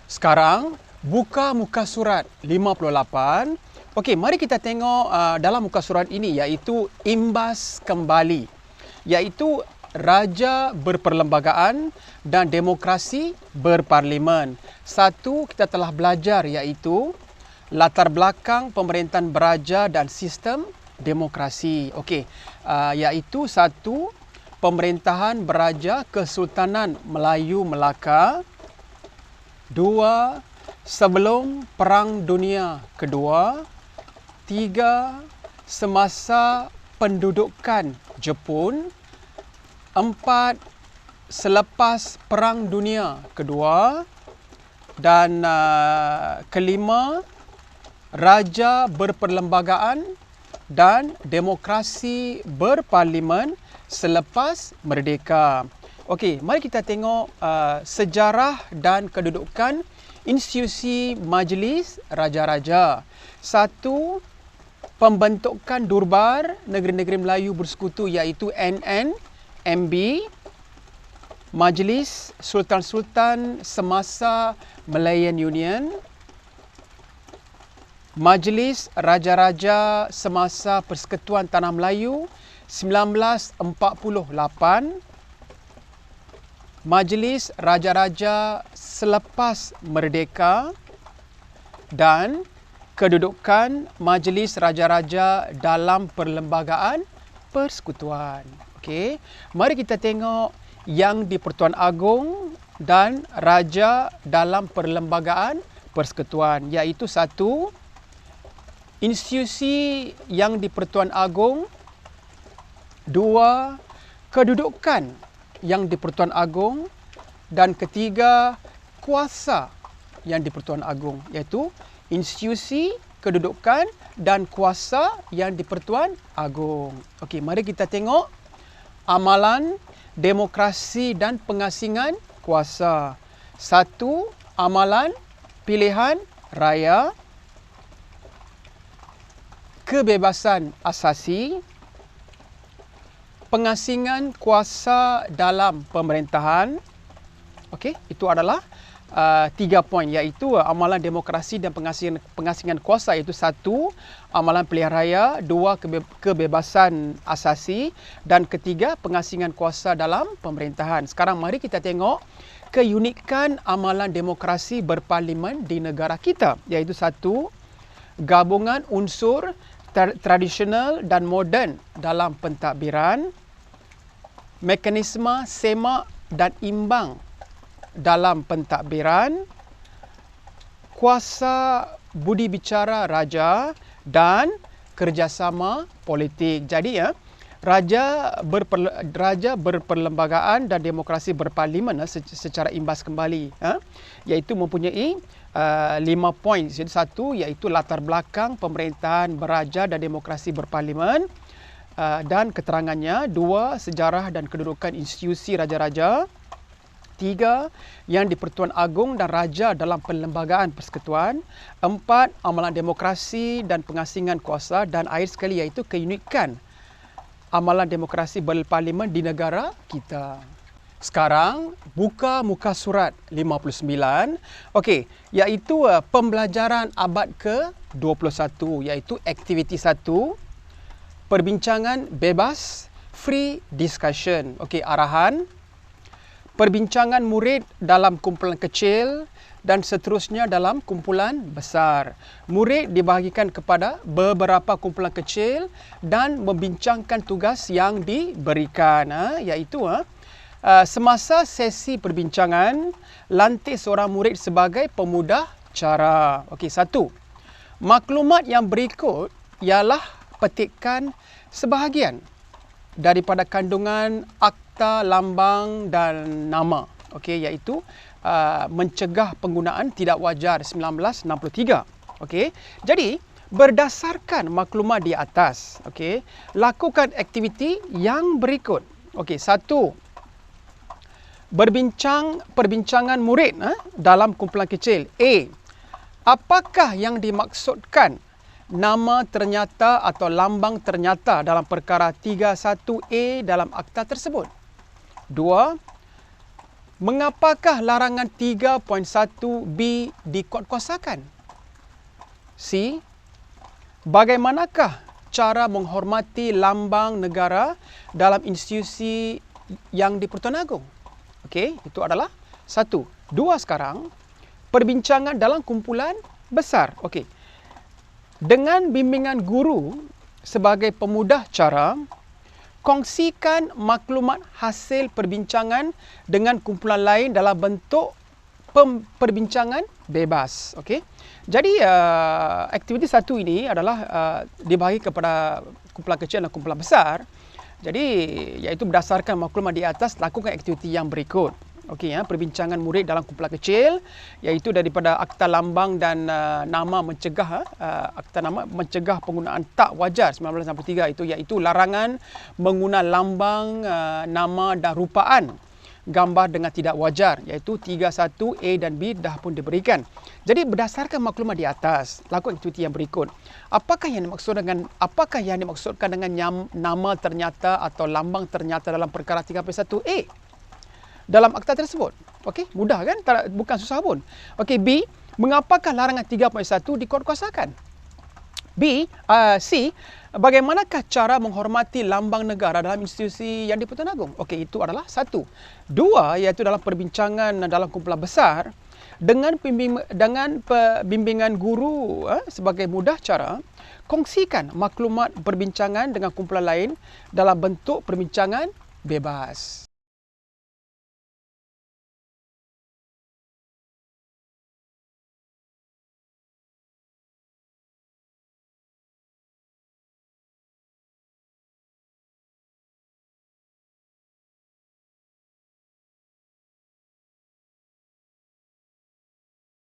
Sekarang, buka muka surat 58. Okey, mari kita tengok dalam muka surat ini iaitu imbas kembali. Iaitu raja berperlembagaan dan demokrasi berparlimen. Satu, kita telah belajar iaitu latar belakang pemerintahan beraja dan sistem demokrasi. Okey, iaitu satu, pemerintahan beraja Kesultanan Melayu Melaka. Dua, sebelum Perang Dunia Kedua. Tiga, semasa pendudukan Jepun. Empat, selepas Perang Dunia Kedua. Dan kelima, raja berperlembagaan dan demokrasi berparlimen selepas merdeka. Okey, mari kita tengok sejarah dan kedudukan institusi Majlis Raja-Raja. Satu, pembentukan Durbar Negeri-Negeri Melayu Bersekutu iaitu NNMB. Majlis Sultan-Sultan semasa Malayan Union. Majlis Raja-Raja semasa Persekutuan Tanah Melayu 1948. Majlis Raja-Raja selepas merdeka dan kedudukan Majlis Raja-Raja dalam perlembagaan persekutuan. Okey, mari kita tengok yang di Pertuan Agong dan raja dalam perlembagaan persekutuan iaitu satu, institusi yang di Pertuan Agong. Dua, kedudukan yang di Pertuan Agong. Dan ketiga, kuasa yang di Pertuan Agong iaitu institusi, kedudukan dan kuasa yang di Pertuan Agong. Okey, mari kita tengok amalan demokrasi dan pengasingan kuasa. Satu, amalan pilihan raya. Kebebasan asasi. Pengasingan kuasa dalam pemerintahan. Okey, itu adalah 3 poin iaitu amalan demokrasi dan pengasingan kuasa iaitu satu, amalan pilihan raya. Dua, kebebasan asasi. Dan ketiga, pengasingan kuasa dalam pemerintahan. Sekarang mari kita tengok keunikan amalan demokrasi berparlimen di negara kita iaitu satu, gabungan unsur tradisional dan moden dalam pentadbiran. Mekanisme semak dan imbang dalam pentadbiran. Kuasa budi bicara raja dan kerjasama politik. Jadi raja berperlembagaan dan demokrasi berparlimen secara imbas kembali iaitu mempunyai 5 poin. Jadi satu iaitu latar belakang pemerintahan beraja dan demokrasi berparlimen dan keterangannya. Dua, sejarah dan kedudukan institusi raja-raja. Tiga, yang di Pertuan Agong dan raja dalam perlembagaan persekutuan. Empat, amalan demokrasi dan pengasingan kuasa. Dan akhir sekali iaitu keunikan amalan demokrasi berparlimen di negara kita. Sekarang, buka muka surat 59. Okey, iaitu pembelajaran abad ke-21 iaitu aktiviti 1. Perbincangan bebas, free discussion. Okey, arahan. Perbincangan murid dalam kumpulan kecil dan seterusnya dalam kumpulan besar. Murid dibahagikan kepada beberapa kumpulan kecil dan membincangkan tugas yang diberikan. Iaitu semasa sesi perbincangan, lantik seorang murid sebagai pemudah cara. Okey, satu. Maklumat yang berikut ialah petikan sebahagian daripada kandungan akta lambang dan nama. Okey, iaitu mencegah penggunaan tidak wajar 1963. Okey, jadi berdasarkan maklumat di atas, okey, lakukan aktiviti yang berikut. Okey, satu, perbincangan murid dalam kumpulan kecil. A, apakah yang dimaksudkan nama ternyata atau lambang ternyata dalam perkara 31A dalam akta tersebut? Dua, Mengapakah larangan 3.1B dikuatkuasakan? C. Bagaimanakah cara menghormati lambang negara dalam institusi yang di-Pertuan Agong? Okey, itu adalah satu. Dua sekarang, perbincangan dalam kumpulan besar. Okey. Dengan bimbingan guru sebagai pemudah cara, kongsikan maklumat hasil perbincangan dengan kumpulan lain dalam bentuk perbincangan bebas. Okey. Jadi aktiviti satu ini adalah dibahagi kepada kumpulan kecil dan kumpulan besar. Jadi iaitu berdasarkan maklumat di atas, lakukan aktiviti yang berikut. Okey, perbincangan murid dalam kumpulan kecil iaitu daripada Akta Lambang dan Nama mencegah Akta Nama mencegah penggunaan tak wajar 1963 iaitu larangan menggunakan lambang, nama dan rupaan gambar dengan tidak wajar iaitu 31A dan B dah pun diberikan. Jadi berdasarkan maklumat di atas, lakukan aktiviti yang berikut. Apakah yang dimaksudkan dengan nama ternyata atau lambang ternyata dalam perkara 31A? Dalam akta tersebut. Okey, mudah kan? Bukan susah pun. Okey, B, mengapakah larangan 3.1 dikuatkuasakan? C, bagaimanakah cara menghormati lambang negara dalam institusi yang di-Pertuan Agong? Okey, itu adalah satu. Dua, iaitu dalam perbincangan dalam kumpulan besar, dengan bimbingan guru sebagai mudah cara, kongsikan maklumat perbincangan dengan kumpulan lain dalam bentuk perbincangan bebas.